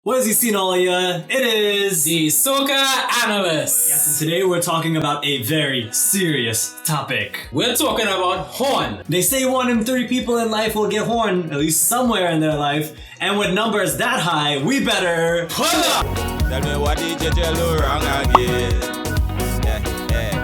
What has he seen all year? It is the Soca Analyst. Yes, and today we're talking about a very serious topic. We're talking about horn. They say 1 in 3 people in life will get horn, at least somewhere in their life, and with numbers that high, we better pull up! Tell me what DJ tell you wrong again.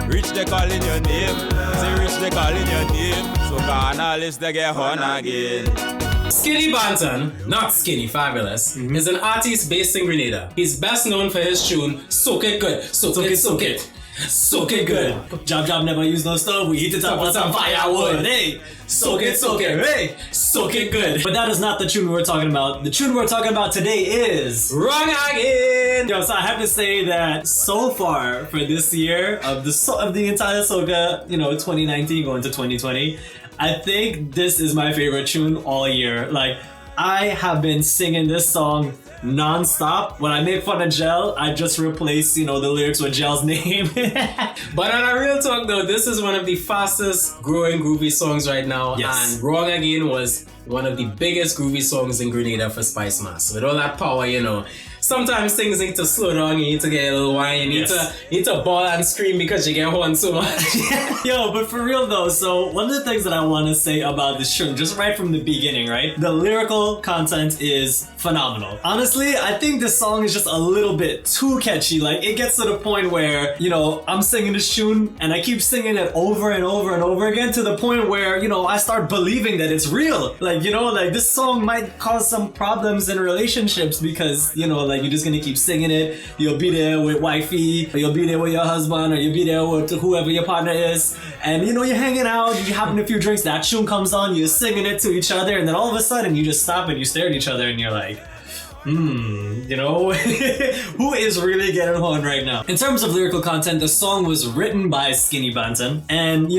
Rich they calling your name. Say rich they calling your name. Soca Analyst they get horn again. Skinny Banton, not Skinny Fabulous, is an artist based in Grenada. He's best known for his tune, Soak It Good, Soak It, Soak It. Soak it good. Job never use no stove. We heat it up with some firewood. Hey, soak it. Hey, soak it good. But that is not the tune we're talking about. The tune we're talking about today is Wrong Again. Yo, so I have to say that so far for this year of the entire Soca, 2019 going to 2020, I think this is my favorite tune all year. Like, I have been singing this song non-stop. When I make fun of Gel, I just replace, the lyrics with Gel's name. But on a real talk though, this is one of the fastest growing groovy songs right now. Yes. And Wrong Again was one of the biggest groovy songs in Grenada for Spice Mass. With all that power, sometimes things need to slow down, you need to get a little wine, you need to bawl and scream because you get horn so much. Yo, but for real though, so one of the things that I want to say about this tune, just right from the beginning, right? The lyrical content is phenomenal. Honestly, I think this song is just a little bit too catchy. Like, it gets to the point where, I'm singing this tune and I keep singing it over and over and over again to the point where, I start believing that it's real. Like, this song might cause some problems in relationships because, you're just gonna keep singing it. You'll be there with wifey, or you'll be there with your husband, or you'll be there with whoever your partner is. And you're hanging out, you're having a few drinks, that tune comes on, you're singing it to each other, and then all of a sudden you just stop and you stare at each other and you're like, who is really getting horn right now? In terms of lyrical content, the song was written by Skinny Banton. And,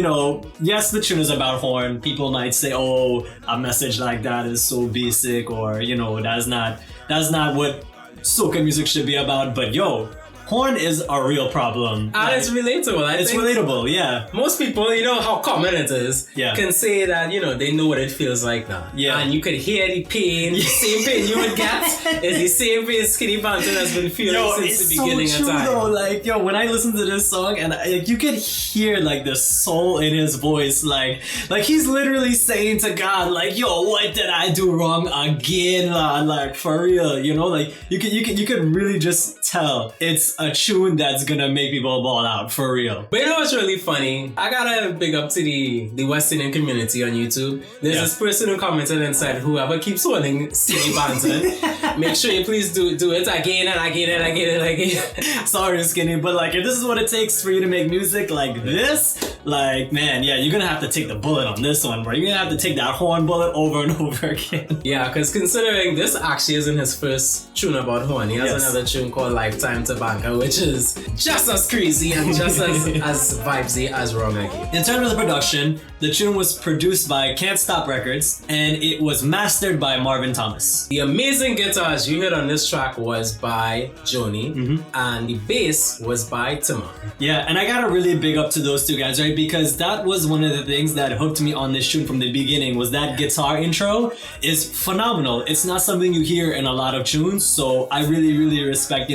yes, the tune is about horn. People might say, oh, a message like that is so basic, or, that's not what soca music should be about. But yo, horn is a real problem. And it's relatable. It's relatable, yeah. Most people, how common it is, can say that, they know what it feels like now. Yeah. And you could hear the pain, the same pain you would get is the same pain Skinny Banton has been feeling since the beginning of time. Though, when I listen to this song and you could hear the soul in his voice, like he's literally saying to God, what did I do wrong again, lad? Like, for real, you could really just tell it's a tune that's gonna make people ball out, for real. But what's really funny? I gotta big up to the West Indian community on YouTube. There's this person who commented and said, whoever keeps holding Skinny Banton, make sure you please do it again and again and again and again. Sorry, Skinny, but if this is what it takes for you to make music like this, man, you're gonna have to take the bullet on this one, bro. You're gonna have to take that horn bullet over and over again. Yeah, because considering this actually isn't his first tune about horn. He has another tune called Lifetime to Banker, which is just as crazy and just as vibesy as Wrong Again. In terms of the production, the tune was produced by Can't Stop Records and it was mastered by Marvin Thomas. The amazing guitars you heard on this track was by Joni and the bass was by Timmer. Yeah, and I gotta really big up to those two guys, right? Because that was one of the things that hooked me on this tune from the beginning, was that guitar intro is phenomenal. It's not something you hear in a lot of tunes, so I really, really respect,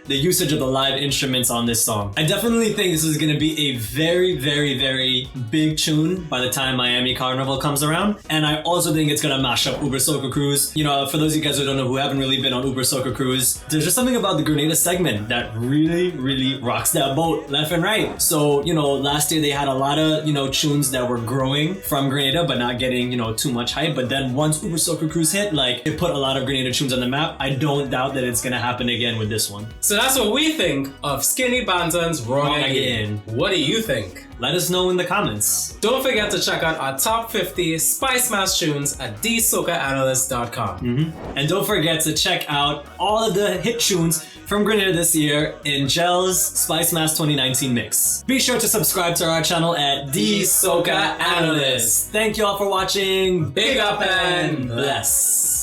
the usage of the live instruments on this song. I definitely think this is gonna be a very, very, very big tune by the time Miami Carnival comes around. And I also think it's gonna mash up Uber Soca Cruise. For those of you guys who don't know, who haven't really been on Uber Soca Cruise, there's just something about the Grenada segment that really, really rocks that boat left and right. So, last year they had a lot of, tunes that were growing from Grenada, but not getting, too much hype. But then once Uber Soca Cruise hit, it put a lot of Grenada tunes on the map. I don't doubt that it's gonna happen again with this one. So that's what we think of Skinny Banton's Wrong Again. What do you think? Let us know in the comments. Don't forget to check out our top 50 Spice Mass tunes at thesocaanalyst.com. And don't forget to check out all of the hit tunes from Grenada this year in Gel's Spice Mass 2019 mix. Be sure to subscribe to our channel at The Soca Analyst. Thank you all for watching. Big up and bless.